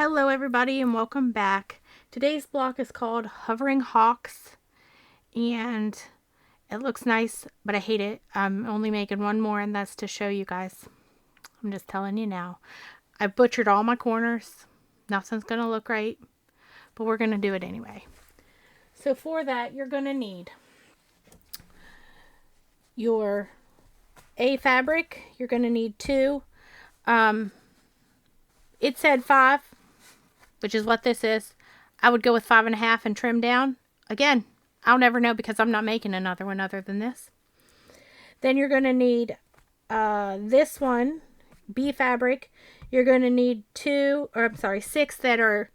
Hello everybody and welcome back. Today's block is called Hovering Hawks and it looks nice, but I hate it. I'm only making one more and that's to show you guys. I'm just telling you now. I butchered all my corners. Nothing's going to look right, but we're going to do it anyway. So for that, you're going to need your A fabric. You're going to need 2. It said 5. Which is what this is. I would go with 5.5 and trim down. Again, I'll never know because I'm not making another one other than this. Then you're going to need this one, B fabric. You're going to need 6 that are,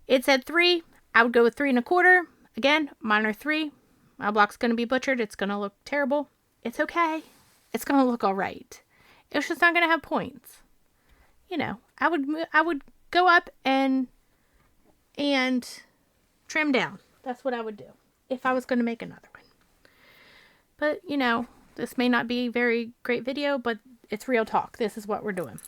it said 3. I would go with 3.25. Again, mine are 3. My block's going to be butchered. It's going to look terrible. It's okay. It's going to look all right. It's just not going to have points. You know, I would go up and trim down. That's what I would do if I was going to make another one. But, you know, this may not be a very great video, but it's real talk. This is what we're doing.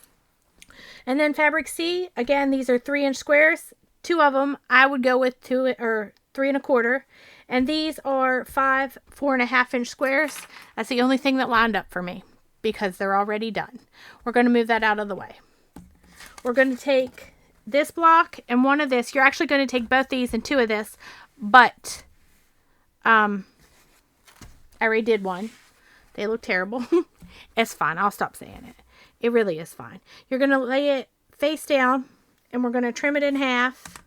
And then fabric C, again, these are 3-inch squares. 2 of them I would go with 2 or 3.25. And these are 5 4.5-inch squares. That's the only thing that lined up for me because they're already done. We're going to move that out of the way. We're going to take this block and one of this. You're actually going to take both these and 2 of this, but I already did one. They look terrible. It's fine. I'll stop saying it. It really is fine. You're going to lay it face down and we're going to trim it in half,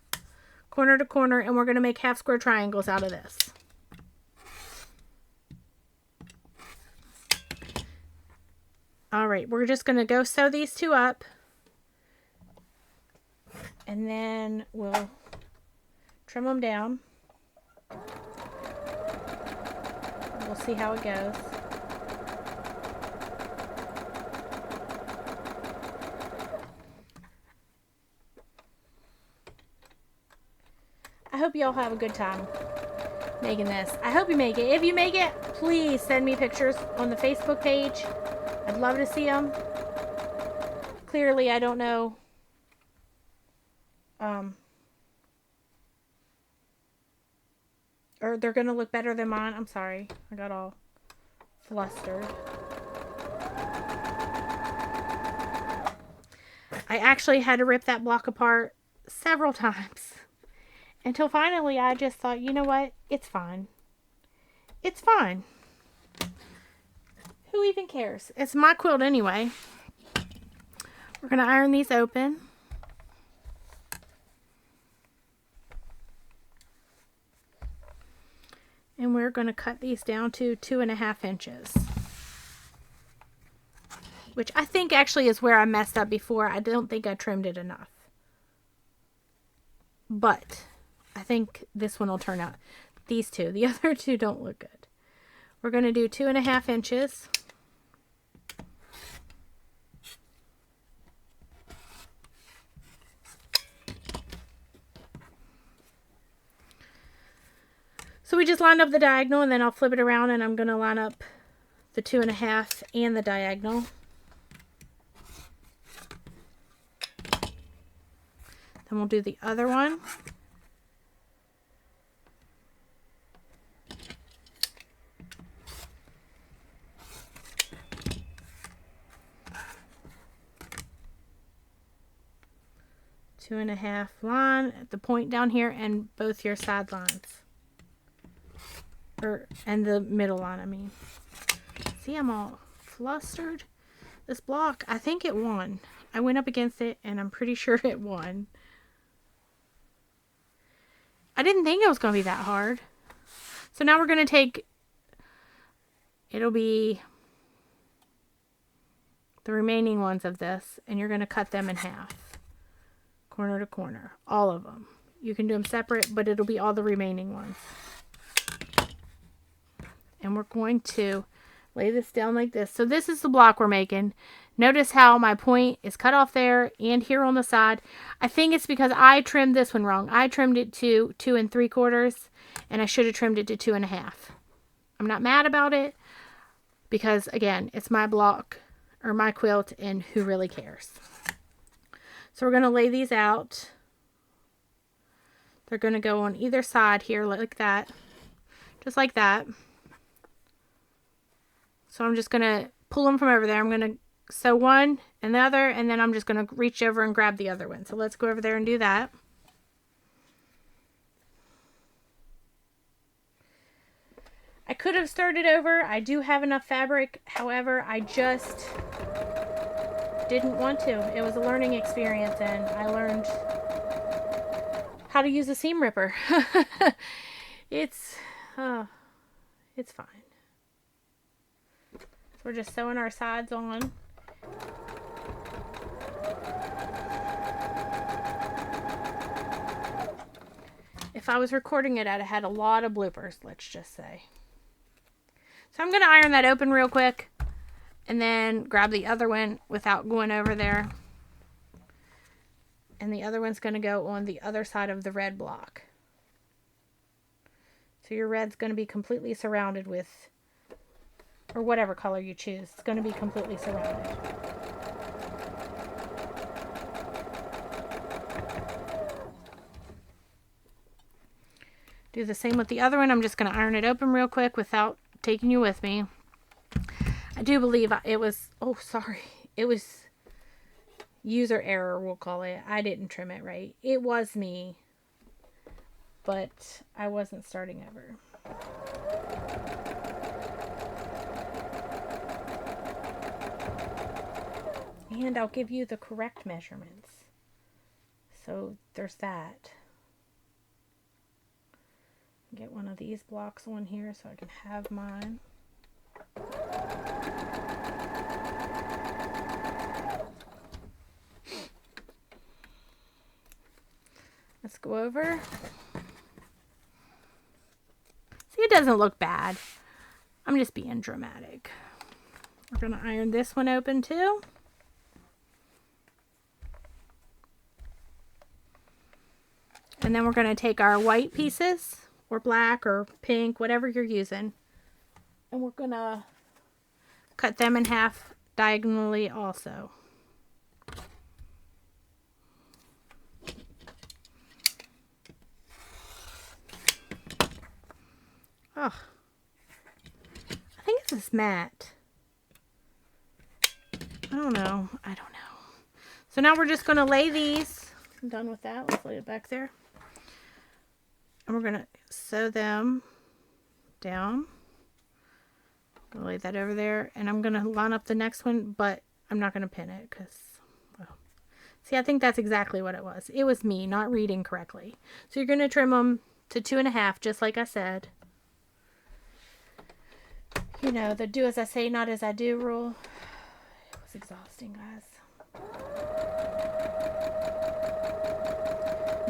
corner to corner, and we're going to make half square triangles out of this. All right, we're just going to go sew these 2 up. And then we'll trim them down. We'll see how it goes. I hope y'all have a good time making this. I hope you make it. If you make it, please send me pictures on the Facebook page. I'd love to see them. Clearly, I don't know. Or they're going to look better than mine. I'm sorry. I got all flustered. I actually had to rip that block apart several times. Until finally I just thought, you know what? It's fine. It's fine. Who even cares? It's my quilt anyway. We're going to iron these open. And we're going to cut these down to 2.5 inches. Which I think actually is where I messed up before. I don't think I trimmed it enough. But I think this one will turn out. These 2. The other 2 don't look good. We're going to do 2.5 inches. So we just lined up the diagonal and then I'll flip it around and I'm going to line up the 2.5 and the diagonal. Then we'll do the other one. Two and a half line at the point down here and both your side lines. And the middle line, I mean. See, I'm all flustered. This block, I think it won. I went up against it, and I'm pretty sure it won. I didn't think it was going to be that hard. So now we're going to take, it'll be the remaining ones of this, and you're going to cut them in half. Corner to corner. All of them. You can do them separate, but it'll be all the remaining ones. And we're going to lay this down like this. So this is the block we're making. Notice how my point is cut off there and here on the side. I think it's because I trimmed this one wrong. I trimmed it to 2 3/4 and I should have trimmed it to 2.5. I'm not mad about it because again, it's my block or my quilt and who really cares. So we're going to lay these out. They're going to go on either side here like that. Just like that. So I'm just going to pull them from over there. I'm going to sew one and the other, and then I'm just going to reach over and grab the other one. So let's go over there and do that. I could have started over. I do have enough fabric. However, I just didn't want to. It was a learning experience, and I learned how to use a seam ripper. It's fine. So we're just sewing our sides on. If I was recording it, I'd have had a lot of bloopers, let's just say. So I'm going to iron that open real quick and then grab the other one without going over there. And the other one's going to go on the other side of the red block. So your red's going to be completely surrounded with, or whatever color you choose, it's going to be completely surrounded. Do the same with the other one. I'm just going to iron it open real quick without taking you with me. I do believe it was, it was user error, we'll call it. I didn't trim it right. It was me, but I wasn't starting over. And I'll give you the correct measurements. So there's that. Get one of these blocks on here so I can have mine. Let's go over. See, it doesn't look bad. I'm just being dramatic. We're going to iron this one open too. And then we're going to take our white pieces, or black or pink, whatever you're using, and we're going to cut them in half diagonally also. Oh, I think it's this mat. I don't know. So now we're just going to lay these. I'm done with that. Let's lay it back there. And we're going to sew them down. I'll lay that over there. And I'm going to line up the next one, but I'm not going to pin it because, well, see, I think that's exactly what it was. It was me not reading correctly. So you're going to trim them to 2.5, just like I said. You know, the do as I say, not as I do rule. It was exhausting, guys.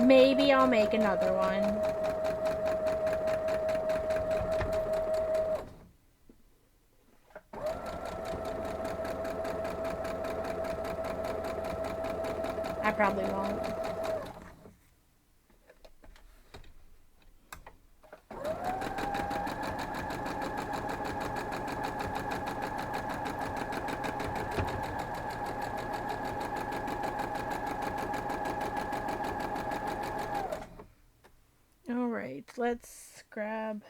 Maybe I'll make another one. I probably won't. All right, let's grab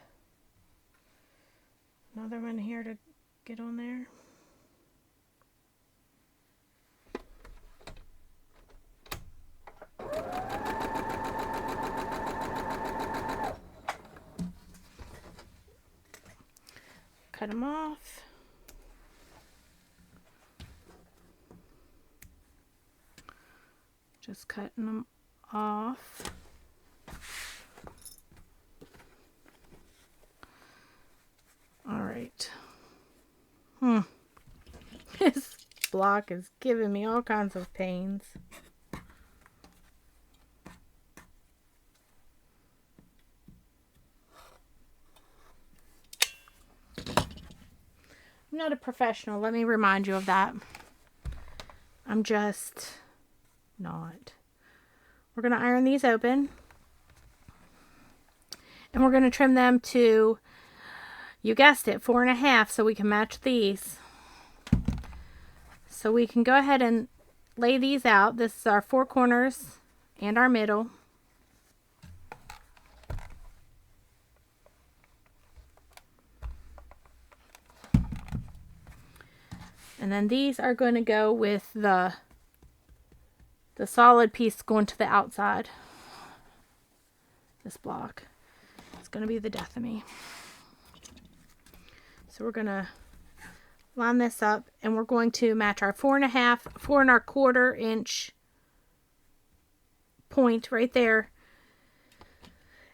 another one here to get on there. Cut them off. Just cutting them off. All right. This block is giving me all kinds of pains. I'm not a professional. Let me remind you of that. I'm just not. We're going to iron these open. And we're going to trim them to, you guessed it, 4.5 so we can match these. So we can go ahead and lay these out. This is our 4 corners and our middle. And then these are going to go with the solid piece going to the outside. This block. It's going to be the death of me. So we're going to line this up, and we're going to match our 4.25 inch point right there,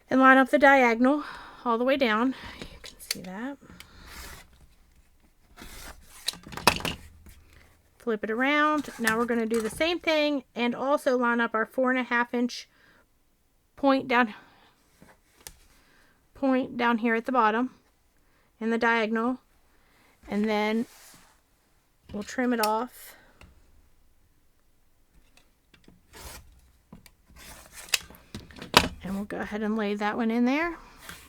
and line up the diagonal all the way down. You can see that. Flip it around. Now we're going to do the same thing and also line up our 4.5 inch point down here at the bottom in the diagonal, and then we'll trim it off. And we'll go ahead and lay that one in there.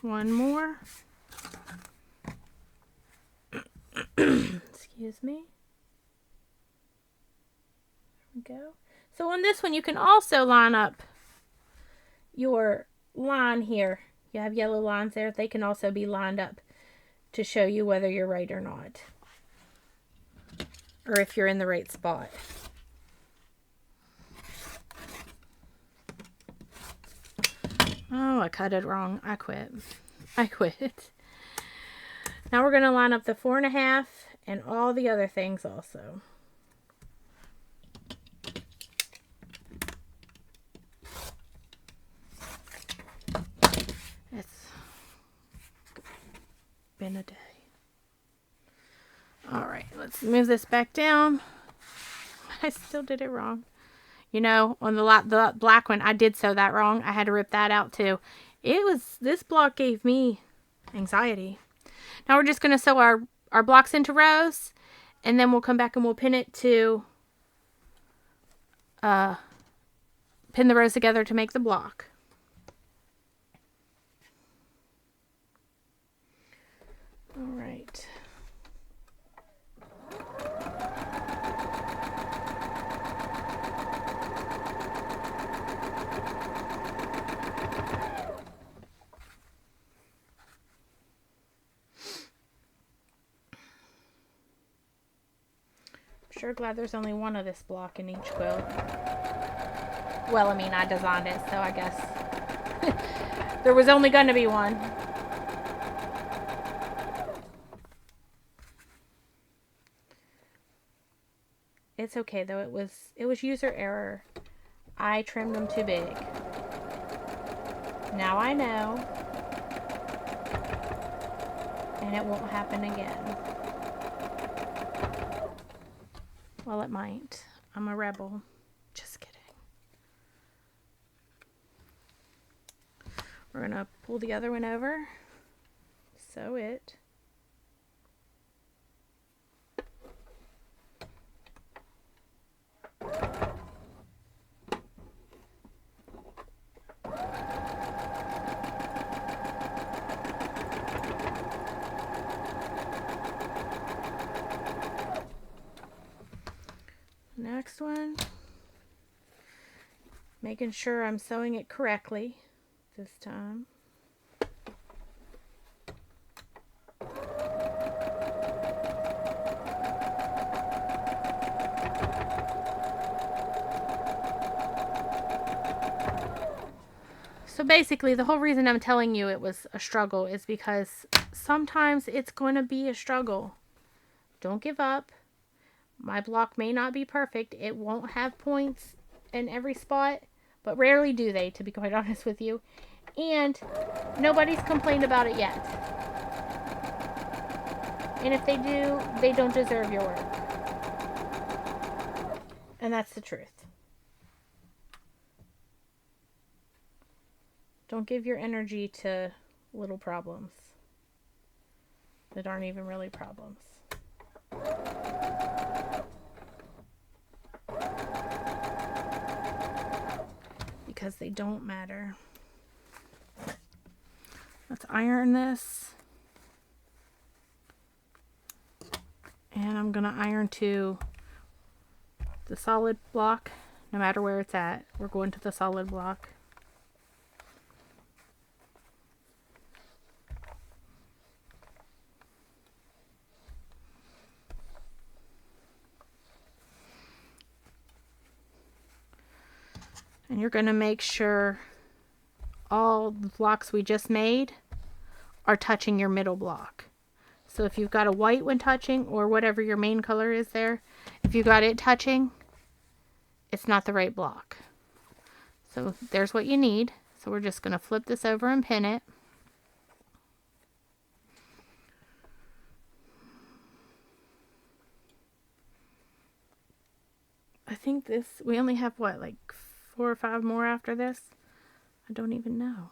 One more. Excuse me. There we go. So on this one, you can also line up your line here. You have yellow lines there. They can also be lined up to show you whether you're right or not, or if you're in the right spot. Oh, I cut it wrong. I quit. Now we're going to line up the 4.5 and all the other things also. It's been a day. Alright, let's move this back down. I still did it wrong. You know, on the black one, I did sew that wrong. I had to rip that out too. This block gave me anxiety. Now we're just going to sew our blocks into rows, and then we'll come back and we'll pin it to, pin the rows together to make the block. All right. Sure glad there's only one of this block in each quilt. Well, I mean, I designed it, so I guess there was only going to be one. It's okay though. It was user error. I trimmed them too big. Now I know, and it won't happen again. Well, it might. I'm a rebel. Just kidding. We're going to pull the other one over. Sew it. Next one, making sure I'm sewing it correctly this time. So basically, the whole reason I'm telling you it was a struggle is because sometimes it's going to be a struggle. Don't give up. My block may not be perfect. It won't have points in every spot, but rarely do they, to be quite honest with you. And nobody's complained about it yet. And if they do, they don't deserve your work. And that's the truth. Don't give your energy to little problems that aren't even really problems. Because they don't matter. Let's iron this. And I'm going to iron to the solid block, no matter where it's at. We're going to the solid block. And you're going to make sure all the blocks we just made are touching your middle block. So if you've got a white one touching, or whatever your main color is there, if you got it touching, it's not the right block. So there's what you need. So we're just going to flip this over and pin it. I think this, we only have what, like 4 or 5 more after this? I don't even know.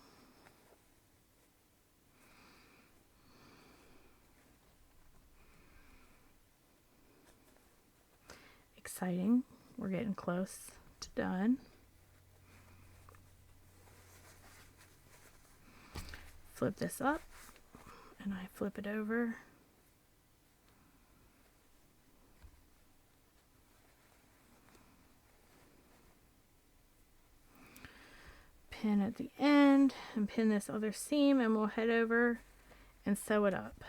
Exciting. We're getting close to done. Flip this up and I flip it over. Pin at the end and pin this other seam, and we'll head over and sew it up.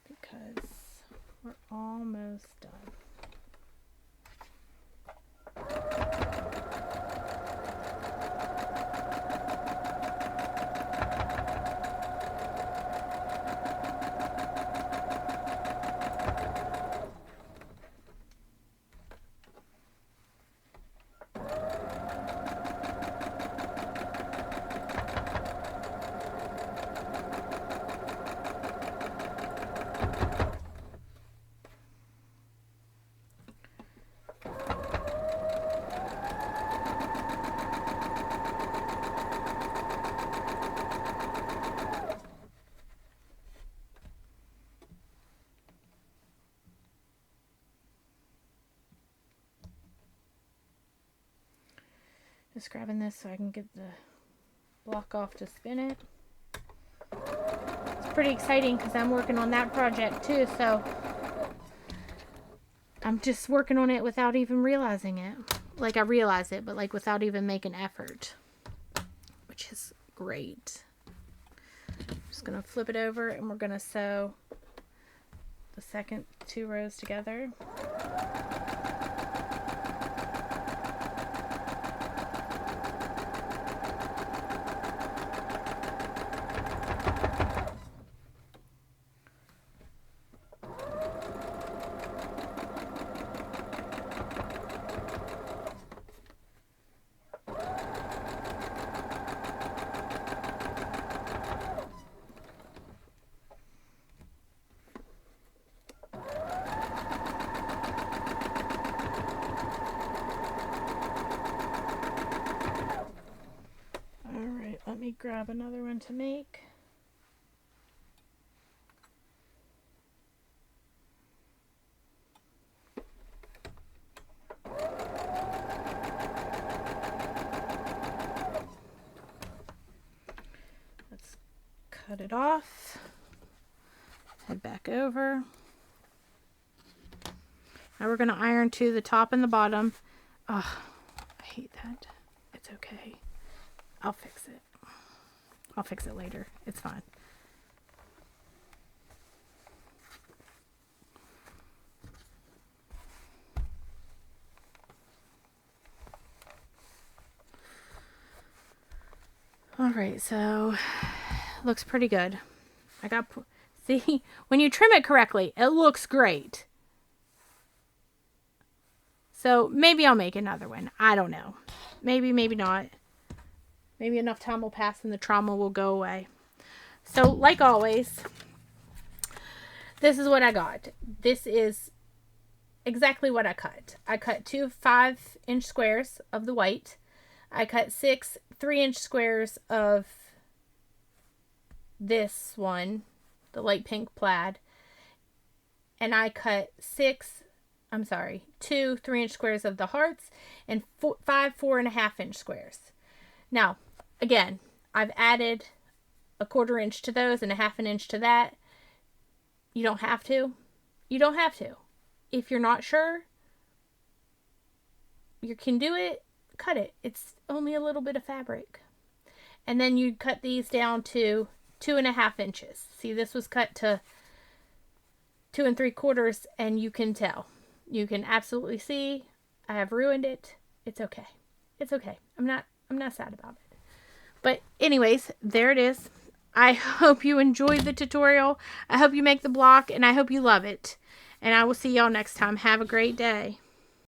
Because we're almost done. Just grabbing this so I can get the block off to spin it. It's pretty exciting because I'm working on that project too, so I'm just working on it without even realizing it. Like, I realize it, but like without even making effort, which is great. I'm just gonna flip it over and we're gonna sew the second 2 rows together. Let me grab another one to make. Let's cut it off. Head back over. Now we're going to iron to the top and the bottom. Oh, I hate that. It's okay. I'll fix it. I'll fix it later. It's fine. Alright, so looks pretty good. See, when you trim it correctly, it looks great. So maybe I'll make another one. I don't know. Maybe, maybe not. Maybe enough time will pass and the trauma will go away. So, like always, this is what I got. This is exactly what I cut. I cut 2 5-inch squares of the white. I cut 6 3-inch squares of this one, the light pink plaid. And I cut 2 3-inch squares of the hearts and 5 4.5-inch squares. Now, again, I've added a 1/4 inch to those and a 1/2 inch to that. You don't have to. You don't have to. If you're not sure, you can do it, cut it. It's only a little bit of fabric. And then you cut these down to 2.5 inches. See, this was cut to 2 3/4, and you can tell. You can absolutely see I have ruined it. It's okay. It's okay. I'm not sad about it. But anyways, there it is. I hope you enjoyed the tutorial. I hope you make the block, and I hope you love it. And I will see y'all next time. Have a great day.